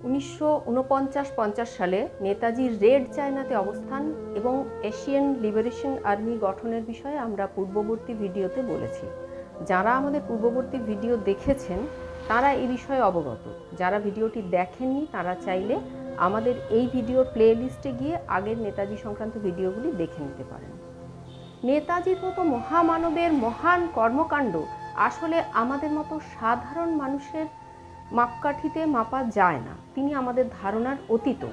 1949-50 সালে নেতাজির রেড চায়নাতে অবস্থান এবং এশিয়ান লিবারেশন আর্মি গঠনের বিষয়ে আমরা পূর্ববর্তী ভিডিওতে বলেছি। যারা আমাদের পূর্ববর্তী ভিডিও দেখেছেন তারা এই বিষয়ে অবগত। যারা ভিডিওটি দেখেননি তারা চাইলে আমাদের এই ভিডিওর প্লে লিস্টে গিয়ে আগের নেতাজি সংক্রান্ত ভিডিওগুলি দেখে নিতে পারেন। নেতাজির মতো মহামানবের মহান কর্মকাণ্ড আসলে আমাদের মতো সাধারণ মানুষের মাপকাঠিতে মাপা যায় না। তিনি আমাদের ধারণার অতীত।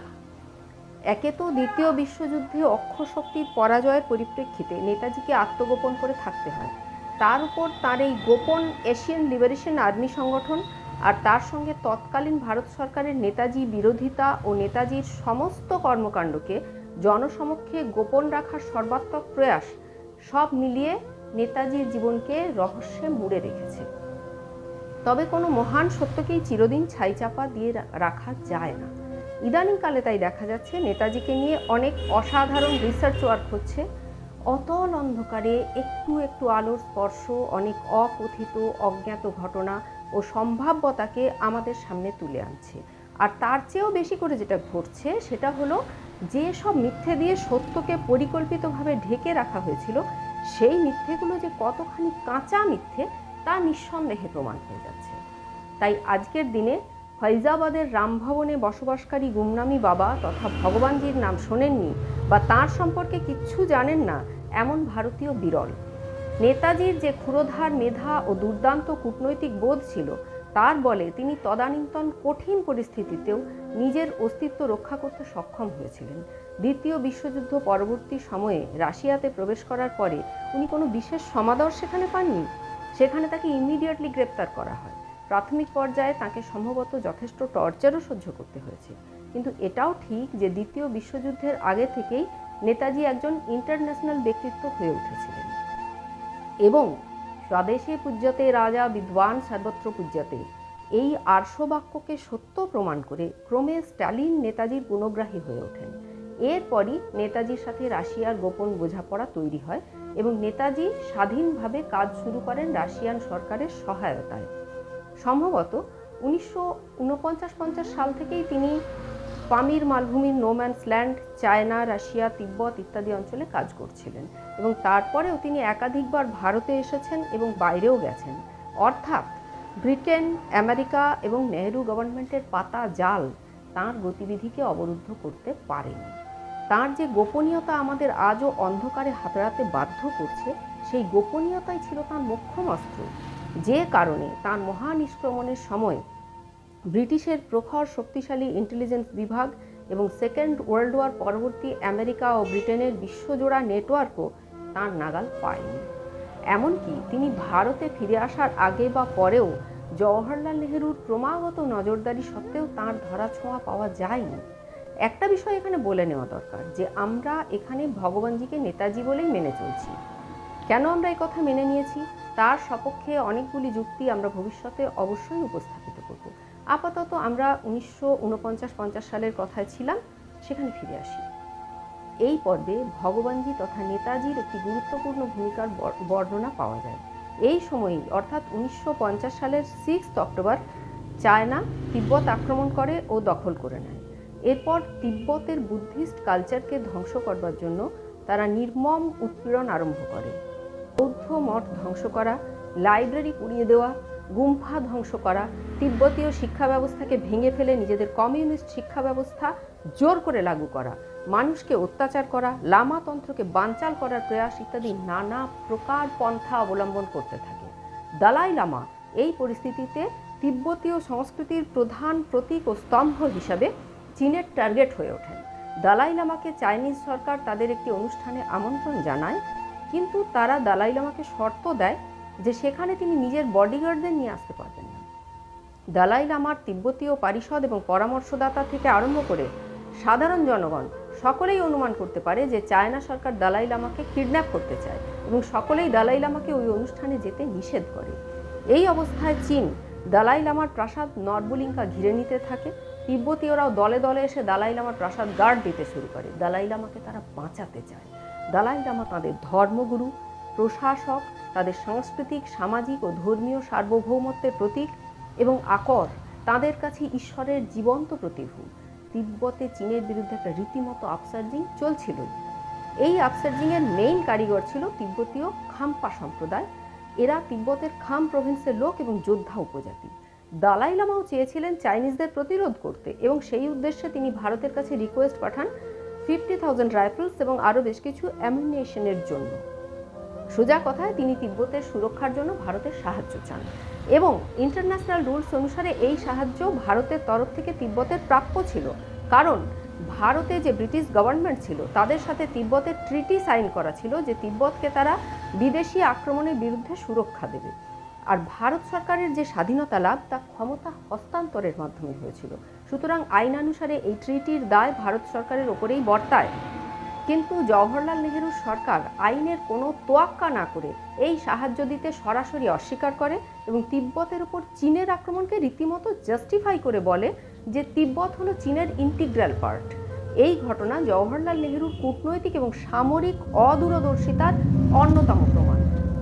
একে তো দ্বিতীয় বিশ্বযুদ্ধে অক্ষশক্তির পরাজয়ের পরিপ্রেক্ষিতে নেতাজিকে আত্মগোপন করে থাকতে হয়। তার উপর তার এই গোপন এশিয়ান লিবারেশন আর্মি সংগঠন আর তার সঙ্গে তৎকালীন ভারত সরকারের নেতাজি বিরোধিতা ও নেতাজির সমস্ত কর্মকাণ্ডকে জনসমক্ষে গোপন রাখার সর্বাত্মক প্রয়াস সব মিলিয়ে নেতাজির জীবনকে রহস্যে মুড়ে রেখেছে। তবে কোনো মহান সত্যকেই চিরদিন ছাইচাপা দিয়ে রাখা যায় না। ইদানিংকালে তাই দেখা যাচ্ছে নেতাজিকে নিয়ে অনেক অসাধারণ রিসার্চ ওয়ার্ক হচ্ছে। অতল অন্ধকারে একটু একটু আলোর স্পর্শ অনেক অকথিত অজ্ঞাত ঘটনা ও সম্ভাব্যতাকে আমাদের সামনে তুলে আনছে। আর তার চেয়েও বেশি করে যেটা ঘটছে সেটা হলো যে সব মিথ্যে দিয়ে সত্যকে পরিকল্পিতভাবে ঢেকে রাখা হয়েছিল সেই মিথ্যেগুলো যে কতখানি কাঁচা মিথ্যে তা নিঃসন্দেহে প্রমাণ হয়ে যাচ্ছে। তাই আজকের দিনে ফৈজাবাদের রামভবনে বসবাসকারী গুমনামী বাবা তথা ভগবানজির নাম শোনেননি বা তাঁর সম্পর্কে কিচ্ছু জানেন না এমন ভারতীয় বিরল। নেতাজির যে ক্ষুরোধার মেধা ও দুর্দান্ত কূটনৈতিক বোধ ছিল তার বলে তিনি তদানীন্তন কঠিন পরিস্থিতিতেও নিজের অস্তিত্ব রক্ষা করতে সক্ষম হয়েছিলেন। দ্বিতীয় বিশ্বযুদ্ধ পরবর্তী সময়ে রাশিয়াতে প্রবেশ করার পরে উনি কোনো বিশেষ সমাদর সেখানে পাননি। সেখানে তাকে ইমিডিয়েটলি গ্রেপ্তার করা হয়। প্রাথমিক পর্যায়ে তাকে সম্ভবত যথেষ্ট টর্চারও সহ্য করতে হয়েছে। কিন্তু এটাও ঠিক যে দ্বিতীয় বিশ্বযুদ্ধের আগে থেকেই নেতাজি একজন ইন্টারন্যাশনাল ব্যক্তিত্ব হয়ে উঠেছিলেন এবং স্বদেশে পূজ্যতে রাজা বিদ্বান সর্বত্র পূজ্যতে এই আর্শবাক্যকে সত্য প্রমাণ করে ক্রমে স্টালিন নেতাজির গুণগ্রাহী হয়ে ওঠেন। এরপরই নেতাজির সাথে রাশিয়ার গোপন বোঝাপড়া তৈরি হয় এবং নেতাজি স্বাধীনভাবে কাজ শুরু করেন রাশিয়ান সরকারের সহায়তায়। সম্ভবত 1949-50 সাল থেকেই তিনি পামির মালভূমির নোম্যান্স ল্যান্ড, চায়না, রাশিয়া, তিব্বত ইত্যাদি অঞ্চলে কাজ করছিলেন এবং তারপরেও তিনি একাধিকবার ভারতে এসেছেন এবং বাইরেও গেছেন। অর্থাৎ ব্রিটেন, আমেরিকা এবং নেহেরু গভর্নমেন্টের পাতা জাল তাঁর গতিবিধিকে অবরুদ্ধ করতে পারেনি। তাঁর যে গোপনীয়তা আমাদের আজও অন্ধকারে হাতড়াতে বাধ্য করছে সেই গোপনীয়তাই ছিল তাঁর মোক্ষম অস্ত্র, যে কারণে তাঁর মহানিষ্ক্রমণের সময় ব্রিটিশের প্রখর শক্তিশালী ইন্টেলিজেন্স বিভাগ এবং সেকেন্ড ওয়ার্ল্ড ওয়ার পরবর্তী আমেরিকা ও ব্রিটেনের বিশ্বজোড়া নেটওয়ার্কও তাঁর নাগাল পায়নি। এমনকি তিনি ভারতে ফিরে আসার আগে বা পরেও জওহরলাল নেহেরুর ক্রমাগত নজরদারি সত্ত্বেও তাঁর ধরাছোঁয়া পাওয়া যায়নি। একটা বিষয় এখানে বলে নেওয়া দরকার যে আমরা এখানে ভগবানজিকে নেতাজি বলেই মেনে চলছি। কেন আমরা এই কথা মেনে নিয়েছি তার সপক্ষে অনেকগুলি যুক্তি আমরা ভবিষ্যতে অবশ্যই উপস্থাপিত করব। আপাতত আমরা 1949-50 সালের কথায় ছিলাম, সেখানে ফিরে আসি। এই পর্বে ভগবানজি তথা নেতাজির একটি গুরুত্বপূর্ণ ভূমিকার বর্ণনা পাওয়া যায়। এই সময়ই অর্থাৎ 1950 সালের 6 অক্টোবর চায়না তিব্বত আক্রমণ করে ও দখল করে নেয়। এরপর তিব্বতের বুদ্ধিস্ট কালচারকে ধ্বংস করবার জন্য তারা নির্মম উৎপীড়ন আরম্ভ করে। বৌদ্ধ মঠ ধ্বংস করা, লাইব্রেরি পুড়িয়ে দেওয়া, গুম্ফা ধ্বংস করা, তিব্বতীয় শিক্ষা ব্যবস্থাকে ভেঙে ফেলে নিজেদের কমিউনিস্ট শিক্ষা ব্যবস্থা জোর করে লাগু করা, মানুষকে অত্যাচার করা, লামাতন্ত্রকে বানচাল করার প্রয়াস ইত্যাদি নানা প্রকার পন্থা অবলম্বন করতে থাকে। দালাই লামা এই পরিস্থিতিতে তিব্বতীয় সংস্কৃতির প্রধান প্রতীক ও স্তম্ভ হিসাবে চীনের টার্গেট হয়ে ওঠেন। দালাই লামাকে চাইনিজ সরকার তাদের একটি অনুষ্ঠানে আমন্ত্রণ জানায়, কিন্তু তারা দালাই লামাকে শর্ত দেয় যে সেখানে তিনি নিজের বডিগার্ডদের নিয়ে আসতে পারবেন না। দালাই লামার তিব্বতীয় পারিষদ এবং পরামর্শদাতা থেকে আরম্ভ করে সাধারণ জনগণ সকলেই অনুমান করতে পারে যে চায়না সরকার দালাই লামাকে কিডন্যাপ করতে চায় এবং সকলেই দালাই লামাকে ওই অনুষ্ঠানে যেতে নিষেধ করে। এই অবস্থায় চীন দালাই লামার প্রাসাদ নরবুলিঙ্কা ঘিরে নিতে থাকে। তিব্বতীয়রাও দলে দলে এসে দালাই লামার প্রাসাদ গার্ড দিতে শুরু করে। দালাই লামাকে তারা বাঁচাতে চায়। দালাই লামা তাদের ধর্মগুরু, প্রশাসক, তাদের সাংস্কৃতিক, সামাজিক ও ধর্মীয় সার্বভৌমত্বের প্রতীক এবং আকর তাদের কাছে ঈশ্বরের জীবন্ত প্রতিভূ। তিব্বতে চীনের বিরুদ্ধে একটা রীতিমতো আপসার্জিং চলছিলই। এই আপসার্জিংয়ের মেইন কারিগর ছিল তিব্বতীয় খাম্পা সম্প্রদায়। এরা তিব্বতের খাম প্রভিন্সের লোক এবং যোদ্ধা উপজাতি। দালাই লামাও চেয়েছিলেন চাইনিজদের প্রতিরোধ করতে এবং সেই উদ্দেশ্যে তিনি ভারতের কাছে রিকোয়েস্ট পাঠান 50,000 রাইফেলস এবং আরও বেশ কিছু অ্যামিউনিশনের জন্য। সোজা কথায় তিনি তিব্বতের সুরক্ষার জন্য ভারতের সাহায্য চান এবং ইন্টারন্যাশনাল রুলস অনুসারে এই সাহায্য ভারতের তরফ থেকে তিব্বতের প্রাপ্য ছিল, কারণ ভারতে যে ব্রিটিশ গভর্নমেন্ট ছিল তাদের সাথে তিব্বতের ট্রিটি সাইন করা ছিল যে তিব্বতকে তারা বিদেশি আক্রমণের বিরুদ্ধে সুরক্ষা দেবে। আর ভারত সরকারের যে স্বাধীনতা লাভ তা ক্ষমতা হস্তান্তরের মাধ্যমে হয়েছিল, সুতরাং আইনানুসারে এই ট্রিটির দায় ভারত সরকারের ওপরেই বর্তায়। কিন্তু জওহরলাল নেহেরুর সরকার আইনের কোনো তোয়াক্কা না করে এই সাহায্য দিতে সরাসরি অস্বীকার করে এবং তিব্বতের উপর চীনের আক্রমণকে রীতিমতো জাস্টিফাই করে বলে যে তিব্বত হলো চীনের ইন্টিগ্রাল পার্ট। এই ঘটনা জওহরলাল নেহেরুর কূটনৈতিক এবং সামরিক অদূরদর্শিতার অন্যতম প্রমাণ,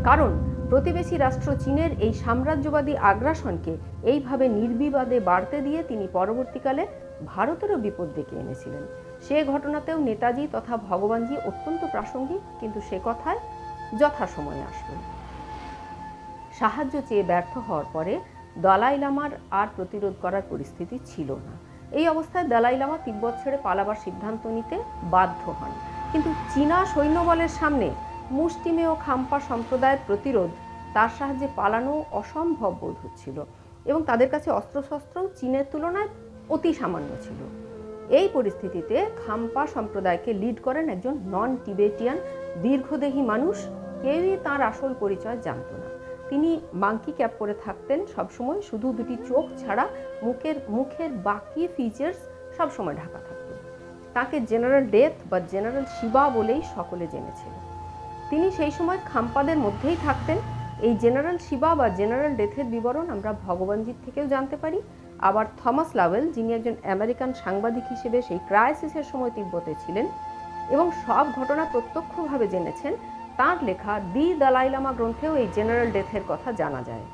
কারণ প্রতিবেশী রাষ্ট্র চীনের এই সাম্রাজ্যবাদী আগ্রাসনকে এইভাবে নির্বিবাদে বাড়তে দিয়ে তিনি পরবর্তীকালে ভারতেরও বিপদ ডেকে এনেছিলেন। সে ঘটনাতেও নেতাজি তথা ভগবানজি অত্যন্ত প্রাসঙ্গিক, কিন্তু সে কথায় যথাসময়ে আসবে। সাহায্য চেয়ে ব্যর্থ হওয়ার পরে দালাই লামার আর প্রতিরোধ করার পরিস্থিতি ছিল না। এই অবস্থায় দালাই লামা তিব্বত ছেড়ে পালাবার সিদ্ধান্ত নিতে বাধ্য হন, কিন্তু চীনা সৈন্যবলের সামনে মুষ্টিমেয় খাম্পা সম্প্রদায়ের প্রতিরোধ, তার সাহায্যে পালানো অসম্ভব বোধ হচ্ছিল এবং তাদের কাছে অস্ত্রশস্ত্রও চীনের তুলনায় অতি সামান্য ছিল। এই পরিস্থিতিতে খাম্পা সম্প্রদায়কে লিড করেন একজন নন টিবেটিয়ান দীর্ঘদেহী মানুষ। কেউই তাঁর আসল পরিচয় জানত না। তিনি মাঙ্কি ক্যাপ পরে থাকতেন সবসময়, শুধু দুটি চোখ ছাড়া মুখের বাকি ফিচার্স সবসময় ঢাকা থাকত। তাকে জেনারেল ডেথ বা জেনারেল শিবা বলেই সকলে জেনেছিল। তিনি সেই সময় খাম্পাদের মধ্যেই থাকতেন। এই জেনারেল শিবা বা জেনারেল ডেথের বিবরণ আমরা ভগবানজির থেকেও জানতে পারি। আবার থমাস লাওয়েল, যিনি একজন আমেরিকান সাংবাদিক হিসেবে সেই ক্রাইসিসের সময় তিব্বতে ছিলেন এবং সব ঘটনা প্রত্যক্ষভাবে জেনেছেন, তাঁর লেখা দি দালাই লামা গ্রন্থেও এই জেনারেল ডেথের কথা জানা যায়।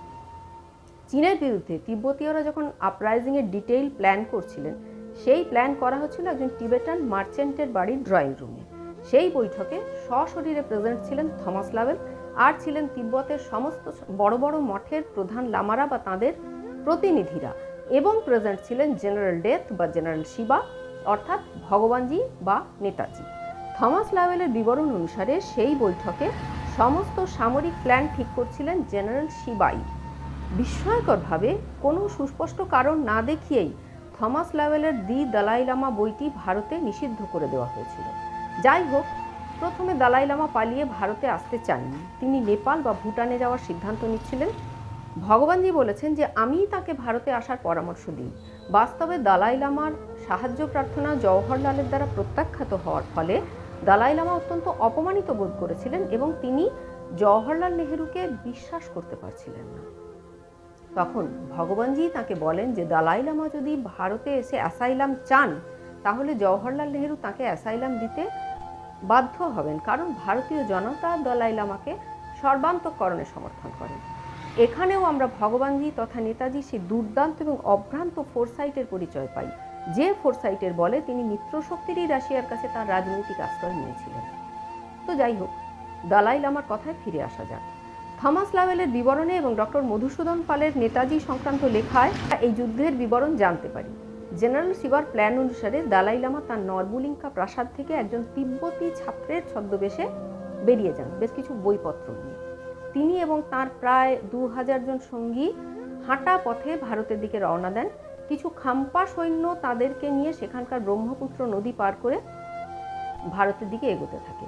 চীনের বিরুদ্ধে তিব্বতীয়রা যখন আপরাইজিংয়ের ডিটেইল প্ল্যান করছিলেন, সেই প্ল্যান করা হচ্ছিল একজন টিবেটান মার্চেন্টের বাড়ির ড্রয়িং রুমে। সেই বৈঠকে সশরীরে প্রেজেন্ট ছিলেন থমাস লাওয়েল, আর ছিলেন তিব্বতের সমস্ত বড় বড় মঠের প্রধান লামারা বা তাঁদের প্রতিনিধিরা, এবং প্রেজেন্ট ছিলেন জেনারেল ডেথ বা জেনারেল শিবা, অর্থাৎ ভগবানজি বা নেতাজি। থমাস লাওয়েলের বিবরণ অনুসারে সেই বৈঠকে সমস্ত সামরিক প্ল্যান ঠিক করছিলেন জেনারেল শিবাই। বিস্ময়করভাবে কোনো সুস্পষ্ট কারণ না দেখিয়েই থমাস লাওয়েলের দি দালাই লামা বইটি ভারতে নিষিদ্ধ করে দেওয়া হয়েছিল। যাই হোক, প্রথমে দালাই লামা পালিয়ে ভারতে আসতে চাননি। তিনি নেপাল বা ভুটানে যাওয়ার সিদ্ধান্ত নিচ্ছিলেন। ভগবানজি বলেছেন যে আমি তাকে ভারতে আসার পরামর্শ দিই। বাস্তবে দালাই লামার সাহায্য প্রার্থনা জওহরলালের দ্বারা প্রত্যাখ্যাত হওয়ার ফলে দালাই লামা অত্যন্ত অপমানিত বোধ করেছিলেন এবং তিনি জওহরলাল নেহেরুকে বিশ্বাস করতে পারছিলেন না। তখন ভগবানজি তাকে বলেন যে দালাই লামা যদি ভারতে এসে অ্যাসাইলাম চান, তাহলে জওহরলাল নেহেরু তাকে অ্যাসাইলাম দিতে বাধ্য হবেন, কারণ ভারতীয় জনতা দালাই লামাকে সর্বান্তঃকরণে সমর্থন করেন। এখানেও আমরা ভগবানজি তথা নেতাজি সেই দুর্দান্ত এবং অভ্রান্ত ফোরসাইটের পরিচয় পাই, যে ফোরসাইটের বলে তিনি মিত্রশক্তিরই রাশিয়ার কাছে তার রাজনৈতিক আশ্রয় নিয়েছিলেন। তো যাই হোক, দালাই লামার কথায় ফিরে আসা যাক। থমাস লাওয়েলের বিবরণে এবং ডক্টর মধুসূদন পালের নেতাজি সংক্রান্ত লেখায় এই যুদ্ধের বিবরণ জানতে পারি। জেনারেল শিবার প্ল্যান অনুসারে দালাই লামা তার নরবুলিঙ্কা প্রাসাদ থেকে একজন তিব্বতী ছাত্রের ছদ্মবেশে বেরিয়ে যান বেশ কিছু বইপত্র নিয়ে। তিনি এবং তার প্রায় 2000 জন সঙ্গী হাঁটা পথে ভারতের দিকে রওনা দেন। কিছু খাম্পা সৈন্য তাদেরকে নিয়ে সেখানকার ব্রহ্মপুত্র নদী পার করে ভারতের দিকে এগোতে থাকে।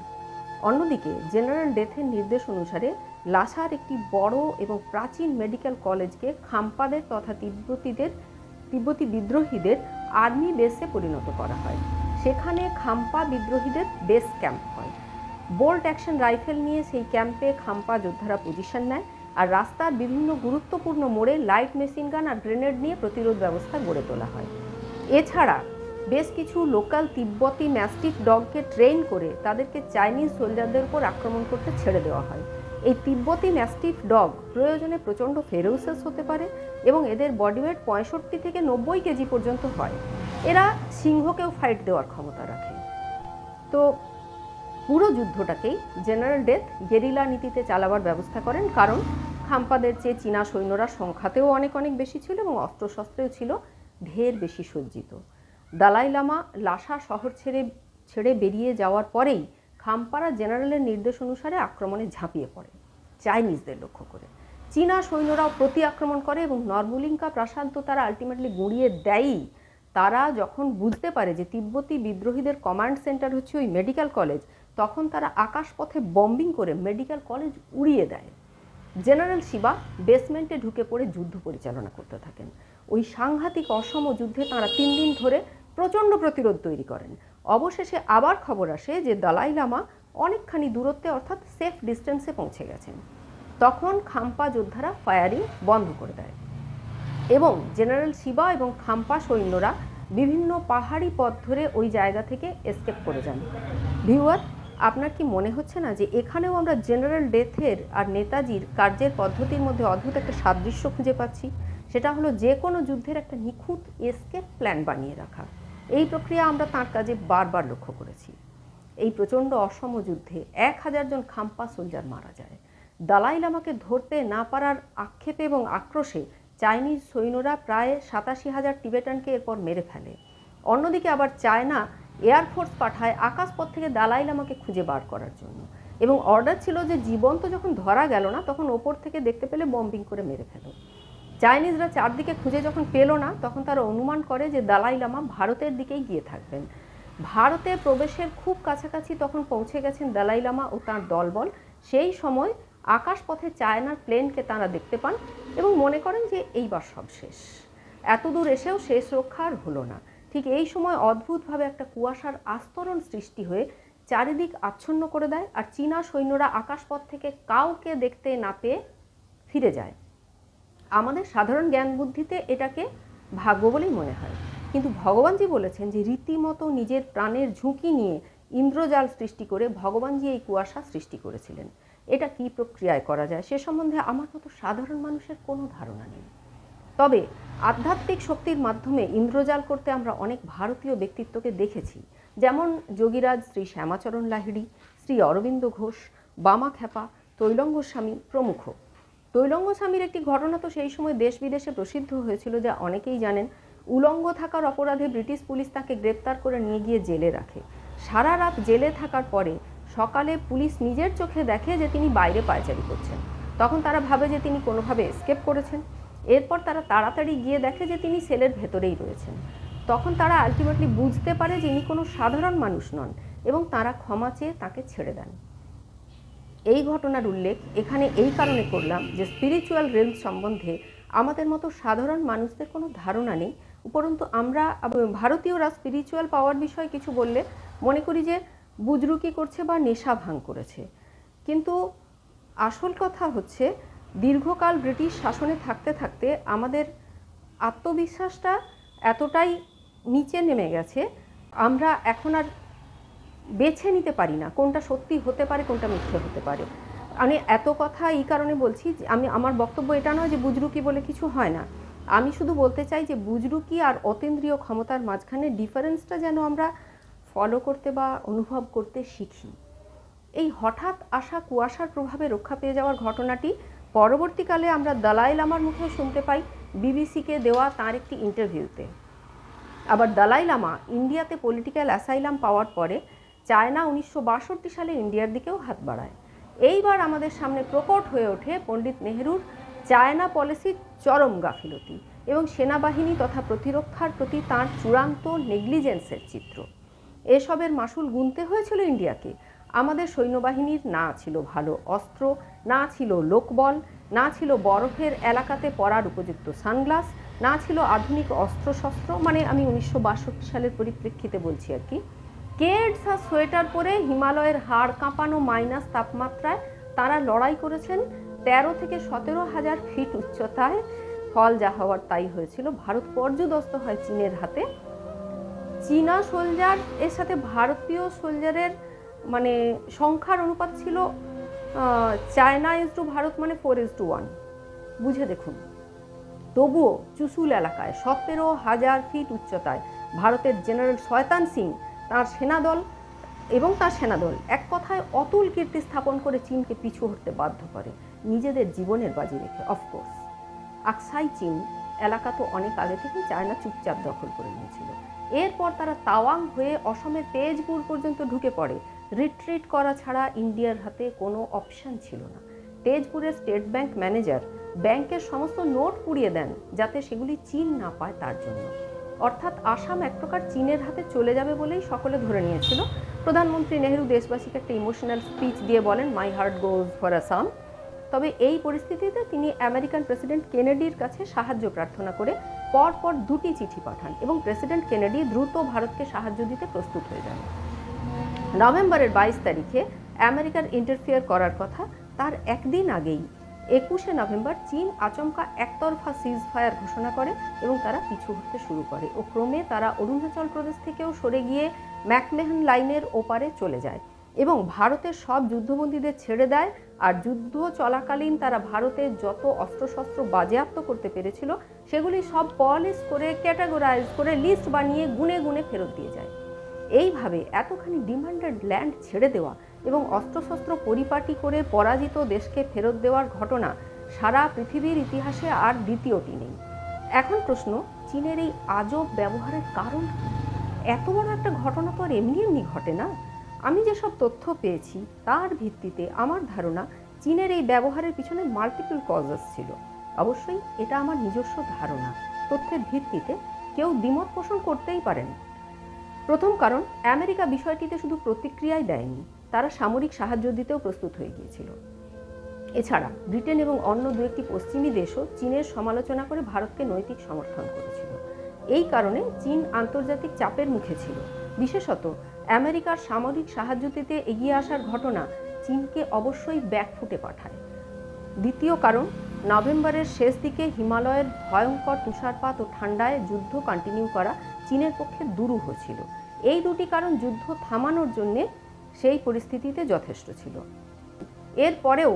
অন্যদিকে জেনারেল ডেথের নির্দেশ অনুসারে লাসার একটি বড় এবং প্রাচীন মেডিকেল কলেজকে খাম্পাদের তথা তিব্বতী বিদ্রোহীদের আর্মি বেসে পরিণত করা হয়। সেখানে খাম্পা বিদ্রোহীদের বেস ক্যাম্প হয়। বোল্ট অ্যাকশন রাইফেল নিয়ে সেই ক্যাম্পে খাম্পা যোদ্ধারা পজিশন নেয়, আর রাস্তার বিভিন্ন গুরুত্বপূর্ণ মোড়ে লাইট মেশিন গান আর গ্রেনেড নিয়ে প্রতিরোধ ব্যবস্থা গড়ে তোলা হয়। এছাড়া বেশ কিছু লোকাল তিব্বতী ম্যাস্টিফ ডগকে ট্রেন করে তাদেরকে চাইনিজ সোলজারদের উপর আক্রমণ করতে ছেড়ে দেওয়া হয়। এই তিব্বতি ম্যাস্টিফ ডগ প্রয়োজনে প্রচণ্ড ফেরোসিয়াস হতে পারে এবং এদের বডি ওয়েট 65 থেকে 90 কেজি পর্যন্ত হয়। এরা সিংহকেও ফাইট দেওয়ার ক্ষমতা রাখে। তো পুরো যুদ্ধটাকেই জেনারেল ডেথ গেরিলা নীতিতে চালাবার ব্যবস্থা করেন, কারণ খাম্পাদের চেয়ে চীনা সৈন্যরা সংখ্যাতেও অনেক অনেক বেশি ছিল এবং অস্ত্রশস্ত্রেও ছিল ঢের বেশি সজ্জিত। দালাই লামা লাসা শহর ছেড়ে বেরিয়ে যাওয়ার পরেই খাম্পারা জেনারেলের নির্দেশ অনুসারে আক্রমণে ঝাঁপিয়ে পড়ে চাইনিজদের লক্ষ্য করে। চীনা সৈন্যরাও প্রতি আক্রমণ করে এবং নরবুলিঙ্কা প্রাসাদ তো তারা আলটিমেটলি গুঁড়িয়ে দেয়ই। তারা যখন বুঝতে পারে যে তিব্বতী বিদ্রোহীদের কমান্ড সেন্টার হচ্ছে ওই মেডিকেল কলেজ, তখন তারা আকাশপথে বম্বিং করে মেডিকেল কলেজ উড়িয়ে দেয়। জেনারেল শিবা বেসমেন্টে ঢুকে পড়ে যুদ্ধ পরিচালনা করতে থাকেন। ওই সাংঘাতিক অসম যুদ্ধে তাঁরা 3 দিন ধরে প্রচণ্ড প্রতিরোধ তৈরি করেন। অবশেষে আবার খবর আসে যে দালাই লামা অনেকখানি দূরত্বে অর্থাৎ সেফ ডিস্টেন্সে পৌঁছে গেছেন। তখন খাম্পা যোদ্ধারা ফায়ারিং বন্ধ করে দেয় এবং জেনারেল শিবা এবং খাম্পা সৈন্যরা বিভিন্ন পাহাড়ি পথ ধরে ওই জায়গা থেকে এসকেপ করে যান। ভিউয়ার, আপনার কি মনে হচ্ছে না যে এখানেও আমরা জেনারেল ডেথের আর নেতাজির কার্যের পদ্ধতির মধ্যে অদ্ভুত একটা সাদৃশ্য খুঁজে পাচ্ছি? সেটা হলো যে কোনো যুদ্ধের একটা নিখুঁত এসকেপ প্ল্যান বানিয়ে রাখা। এই প্রক্রিয়া আমরা তাঁর কাজে বারবার লক্ষ্য করেছি। এই প্রচণ্ড অসম যুদ্ধে 1000 জন খাম্পা সোলজার মারা যায়। দালাই লামাকে ধরতে না পারার আক্ষেপে এবং আক্রোশে চাইনিজ সৈন্যরা প্রায় 87,000 টিবেটানকে এরপর মেরে ফেলে। অন্যদিকে আবার চায়না এয়ারফোর্স পাঠায় আকাশপথ থেকে দালাই লামাকে খুঁজে বার করার জন্য, এবং অর্ডার ছিল যে জীবন্ত যখন ধরা গেল না তখন ওপর থেকে দেখতে পেলে বম্বিং করে মেরে ফেলো। চাইনিজরা চারদিকে খুঁজে যখন পেল না, তখন তারা অনুমান করে যে দালাই লামা ভারতের দিকেই গিয়ে থাকবেন। ভারতে প্রবেশের খুব কাছাকাছি তখন পৌঁছে গেছেন দালাই লামা ও তাঁর দলবল। সেই সময় আকাশপথে চায়নার প্লেনকে তাঁরা দেখতে পান এবং মনে করেন যে এইবার সব শেষ। এত দূর এসেও শেষ রক্ষা আর হলো না। ঠিক এই সময় অদ্ভুতভাবে একটা কুয়াশার আস্তরণ সৃষ্টি হয়ে চারিদিক আচ্ছন্ন করে দেয়, আর চীনা সৈন্যরা আকাশপথ থেকে কাউকে দেখতে না পেয়ে ফিরে যায়। আমাদের সাধারণ জ্ঞান বুদ্ধিতে এটাকে ভাগ্য বলেই মনে হয়, কিন্তু ভগবানজি বলেছেন যে রীতিমতো নিজের প্রাণের ঝুঁকি নিয়ে ইন্দ্রজাল সৃষ্টি করে ভগবানজি এই কুয়াশা সৃষ্টি করেছিলেন। এটা কী প্রক্রিয়ায় করা যায় সে সম্বন্ধে আমার মতো সাধারণ মানুষের কোনো ধারণা নেই। তবে আধ্যাত্মিক শক্তির মাধ্যমে ইন্দ্রজাল করতে আমরা অনেক ভারতীয় ব্যক্তিত্বকে দেখেছি, যেমন যোগীরাজ শ্রী শ্যামাচরণ লাহিড়ী, শ্রী অরবিন্দ ঘোষ, বামা খ্যাপা, তৈলঙ্গ স্বামী প্রমুখ। তৈলঙ্গ স্বামীর একটি ঘটনা তো সেই সময় দেশ বিদেশে প্রসিদ্ধ হয়েছিল, যা অনেকেই জানেন। উলঙ্গ থাকার অপরাধে ব্রিটিশ পুলিশ তাকে গ্রেপ্তার করে নিয়ে গিয়ে জেলে রাখে। সারা রাত জেলে থাকার পরে সকালে পুলিশ নিজের চোখে দেখে যে তিনি বাইরে পায়চারি করছেন। তখন তারা ভাবে যে তিনি কোনোভাবে এসকেপ করেছেন। এরপর তারা তাড়াতাড়ি গিয়ে দেখে যে তিনি সেলের ভেতরেই রয়েছেন। তখন তারা আলটিমেটলি বুঝতে পারে যে ইনি কোনো সাধারণ মানুষ নন এবং তারা ক্ষমা চেয়ে তাকে ছেড়ে দেন। এই ঘটনার উল্লেখ এখানে এই কারণে করলাম যে স্পিরিচুয়াল রেলম সম্বন্ধে আমাদের মতো সাধারণ মানুষদের কোনো ধারণা নেই। উপরন্তু আমরা ভারতীয়রা স্পিরিচুয়াল পাওয়ার বিষয়ে কিছু বললে মনে করি যে বুজরুকি করছে বা নেশা ভাঙ করেছে। কিন্তু আসল কথা হচ্ছে দীর্ঘকাল ব্রিটিশ শাসনে থাকতে থাকতে আমাদের আত্মবিশ্বাসটা এতটাই নিচে নেমে গেছে, আমরা এখন আর বেছে নিতে পারি না কোনটা সত্যি হতে পারে কোনটা মিথ্যে হতে পারে। আমি এত কথা এই কারণে বলছি যে আমার বক্তব্য এটা নয় যে বুজরুকি বলে কিছু হয় না। আমি শুধু বলতে চাই যে বুজরুকি আর অতীন্দ্রিয় ক্ষমতার মাঝখানে ডিফারেন্সটা যেন আমরা ফলো করতে বা অনুভব করতে শিখি। এই হঠাৎ আসা কুয়াশার প্রভাবে রক্ষা পেয়ে যাওয়ার ঘটনাটি পরবর্তীকালে আমরা দালাই লামার মুখে শুনতে পাই বিবিসিকে দেওয়া তার একটি ইন্টারভিউতে। আবার দালাই লামা ইন্ডিয়াতে পলিটিক্যাল অ্যাসাইলাম পাওয়ার পরে চায়না 1962 সালে ইন্ডিয়ার দিকেও হাত বাড়ায়। এইবার আমাদের সামনে প্রকট হয়ে ওঠে পণ্ডিত নেহরুর চায়না পলিসির চরম গাফিলতি এবং সেনাবাহিনী তথা প্রতিরক্ষার প্রতি তাঁর চূড়ান্ত নেগলিজেন্সের চিত্র। এসবের মাসুল গুনতে হয়েছিল ইন্ডিয়াকে। আমাদের সৈন্যবাহিনীর না ছিল ভালো অস্ত্র, না ছিল লোকবল, না ছিল বরফের এলাকাতে পরার উপযুক্ত সানগ্লাস, না ছিল আধুনিক অস্ত্রশস্ত্র, মানে আমি 1962 সালের পরিপ্রেক্ষিতে বলছি আর কি। কেডস আর সোয়েটার পরে হিমালয়ের হাড় কাঁপানো মাইনাস তাপমাত্রায় তারা লড়াই করেছেন 13 থেকে 17,000 ফিট উচ্চতায়। ফল যা হওয়ার তাই হয়েছিল। ভারত পর্যুদস্ত হয় চীনের হাতে। চীনা সোলজার এর সাথে ভারতীয় সোলজারের মানে সংখ্যার অনুপাত ছিল চায়না ইজ টু ভারত মানে 4:1, বুঝে দেখুন। তবুও চুসুল এলাকায় 17,000 ফিট উচ্চতায় ভারতের জেনারেল শয়তান সিং তার সেনাদল এক কথায় অতুল কীর্তি স্থাপন করে চীনকে পিছু হটতে বাধ্য করে, নিজেদের জীবনের বাজি রেখে। অফকোর্স আকসাই চীন এলাকা তো অনেক আগে থেকেই চায়না চুপচাপ দখল করে নিয়েছিল। এরপর তারা তাওয়াং হয়ে অসমের তেজপুর পর্যন্ত ঢুকে পড়ে। রিট্রিট করা ছাড়া ইন্ডিয়ার হাতে কোনো অপশান ছিল না। তেজপুরের স্টেট ব্যাংক ম্যানেজার ব্যাংকের সমস্ত নোট পুড়িয়ে দেন যাতে সেগুলি চীন না পায় তার জন্য। অর্থাৎ আসাম এক প্রকার চীনের হাতে চলে যাবে বলেই সকলে ধরে নিয়েছিল। প্রধানমন্ত্রী নেহেরু দেশবাসীকে একটা ইমোশনাল স্পিচ দিয়ে বলেন, my heart goes for Assam. তবে এই পরিস্থিতিতে তিনি আমেরিকান প্রেসিডেন্ট কেনেডির কাছে সাহায্য প্রার্থনা করে পরপর 2টি চিঠি পাঠান এবং প্রেসিডেন্ট কেনেডি দ্রুত ভারতকে সাহায্য দিতে প্রস্তুত হয়ে যান। নভেম্বরের 22 তারিখে আমেরিকার ইন্টারফিয়ার করার কথা, তার একদিন আগেই 21শে নভেম্বর চীন আচমকা একতরফা সিজ ফায়ার ঘোষণা করে এবং তারা পিছু হটতে শুরু করে ও ক্রমে তারা অরুণাচল প্রদেশ থেকেও সরে গিয়ে ম্যাকমেহন লাইনের ওপারে চলে যায় এবং ভারতের সব যুদ্ধবন্দীদের ছেড়ে দেয়। আর যুদ্ধ চলাকালীন তারা ভারতে যত অস্ত্রশস্ত্র বাজেয়াপ্ত করতে পেরেছিল সেগুলি সব পলিশ করে, ক্যাটাগরাইজ করে, লিস্ট বানিয়ে গুনে গুনে ফেরত দিয়ে যায়। এইভাবে এতখানি ডিমান্ডেড ল্যান্ড ছেড়ে দেওয়া এবং অস্ত্রশস্ত্র পরিপাটি করে পরাজিত দেশকে ফেরত দেওয়ার ঘটনা সারা পৃথিবীর ইতিহাসে আর দ্বিতীয়টি নেই। এখন প্রশ্ন, চীনের এই আজব ব্যবহারের কারণ কি? এত বড় একটা ঘটনা তো আর এমনি এমনি ঘটে না। আমি যেসব তথ্য পেয়েছি তার ভিত্তিতে আমার ধারণা চীনের এই ব্যবহারের পিছনে মাল্টিপল কজেস ছিল। অবশ্যই এটা আমার নিজস্ব ধারণা, তথ্যের ভিত্তিতে কেউ দ্বিমত পোষণ করতেই পারেন। প্রথম কারণ, আমেরিকা বিষয়টিতে শুধু প্রতিক্রিয়াই দেয়নি, তারা সামরিক সাহায্য দিতেও প্রস্তুত হয়ে গিয়েছিল। এছাড়া ব্রিটেন এবং অন্য 2-1টি পশ্চিমী দেশও চীনের সমালোচনা করে ভারতকে নৈতিক সমর্থন করেছিল। এই কারণে চীন আন্তর্জাতিক চাপের মুখে ছিল। বিশেষত আমেরিকার সামরিক সাহায্য দিতে এগিয়ে আসার ঘটনা চীনকে অবশ্যই ব্যাকফুটে পাঠায়। দ্বিতীয় কারণ, নভেম্বরের শেষ দিকে হিমালয়ের ভয়ঙ্কর তুষারপাত ও ঠান্ডায় যুদ্ধ কন্টিনিউ করা চীনের পক্ষে দুরূহ ছিল। এই দুটি কারণ যুদ্ধ থামানোর জন্যে সেই পরিস্থিতিতে যথেষ্ট ছিল। এরপরেও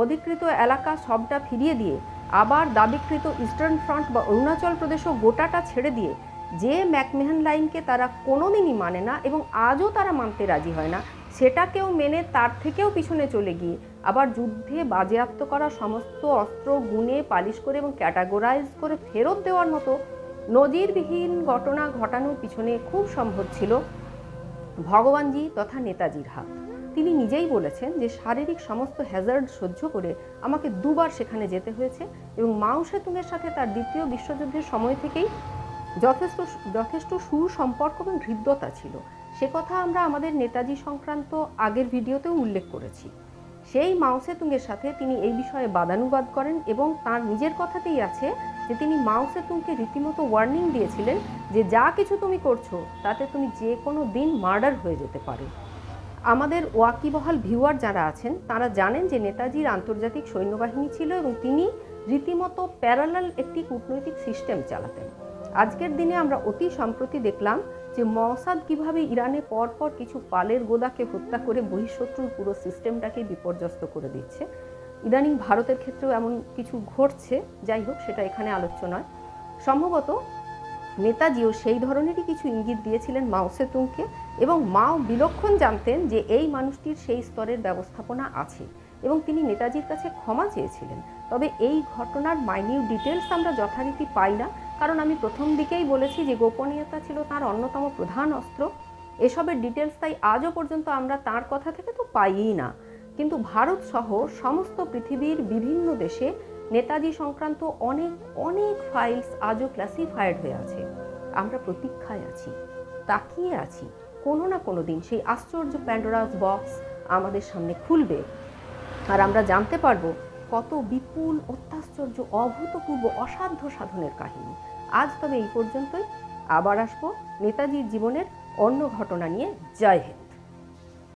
অধিকৃত এলাকা সবটা ফিরিয়ে দিয়ে আবার দাবিকৃত ইস্টার্ন ফ্রন্ট বা অরুণাচল প্রদেশও গোটাটা ছেড়ে দিয়ে যে ম্যাকমেহন লাইনকে তারা কোনোদিনই মানে না এবং আজও তারা মানতে রাজি হয় না, সেটাকেও মেনে তার থেকেও পিছনে চলে গিয়ে আবার যুদ্ধে বাজেয়াপ্ত করা সমস্ত অস্ত্র গুনে পালিশ করে এবং ক্যাটাগরাইজ করে ফেরত দেওয়ার মতো নজিরবিহীন ঘটনা ঘটানোর পিছনে খুব সম্ভব ছিল ভগবানজি তথা নেতাজির হাত। তিনি নিজেই বলেছেন যে শারীরিক সমস্ত হ্যাজার্ড সহ্য করে আমাকে 2বার সেখানে যেতে হয়েছে এবং মাও সেতুংয়ের সাথে তার দ্বিতীয় বিশ্বযুদ্ধের সময় থেকেই যথেষ্ট সুসম্পর্ক এবং হৃদ্যতা ছিল। সে কথা আমরা আমাদের নেতাজি সংক্রান্ত আগের ভিডিওতেও উল্লেখ করেছি। সেই মাও সেতুংয়ের সাথে তিনি এই বিষয়ে বাদানুবাদ করেন এবং তার নিজের কথাতেই আছে যে তিনি মাও সেতুংকে রীতিমতো ওয়ার্নিং দিয়েছিলেন যে যা কিছু তুমি করছো তাতে তুমি যে কোনো দিন মার্ডার হয়ে যেতে পারো। আমাদের ওয়াকিবহাল ভিউয়ার যারা আছেন তারা জানেন যে নেতাজির আন্তর্জাতিক সৈন্যবাহিনী ছিল এবং তিনি রীতিমতো প্যারালাল একটি কূটনৈতিক সিস্টেম চালাতেন। আজকের দিনে আমরা অতি সম্প্রতি দেখলাম যে মসাদ কিভাবে ইরানে পরপর কিছু পালের গোদাকে হত্যা করে বহিঃশত্রুর পুরো সিস্টেমটাকে বিপর্যস্ত করে দিচ্ছে। ইদানিং ভারতের ক্ষেত্রেও এমন কিছু ঘটছে, যাই হোক সেটা এখানে আলোচ্য নয়। সম্ভবত নেতাজিও সেই ধরনেরই কিছু ইঙ্গিত দিয়েছিলেন মাও সেতুংকে এবং মাও বিলক্ষণ জানতেন যে এই মানুষটির সেই স্তরের ব্যবস্থাপনা আছে এবং তিনি নেতাজির কাছে ক্ষমা চেয়েছিলেন। তবে এই ঘটনার মাইনিউট ডিটেলস আমরা যথারীতি পাই না, কারণ আমি প্রথম দিকেই বলেছি যে গোপনীয়তা ছিল তার অন্যতম প্রধান অস্ত্র। এসবের ডিটেলস তাই আজও পর্যন্ত আমরা তার কথা থেকে তো পাইই না। কিন্তু ভারত সহ সমস্ত পৃথিবীর বিভিন্ন দেশে নেতাজি সংক্রান্ত অনেক অনেক ফাইলস আজও ক্লাসিফাইড হয়ে আছে। আমরা প্রতীক্ষায় আছি, তাকিয়ে আছি কোনো না কোনো দিন সেই আশ্চর্য প্যান্ডোরাস বক্স আমাদের সামনে খুলবে আর আমরা জানতে পারবো কত বিপুল, অত্যাশ্চর্য, অভূতপূর্ব, অসাধ্য সাধনের কাহিনী। আজ তবে এই পর্যন্তই। আবার আসবো নেতাজির জীবনের অন্য ঘটনা নিয়ে। জয় হিন্দ।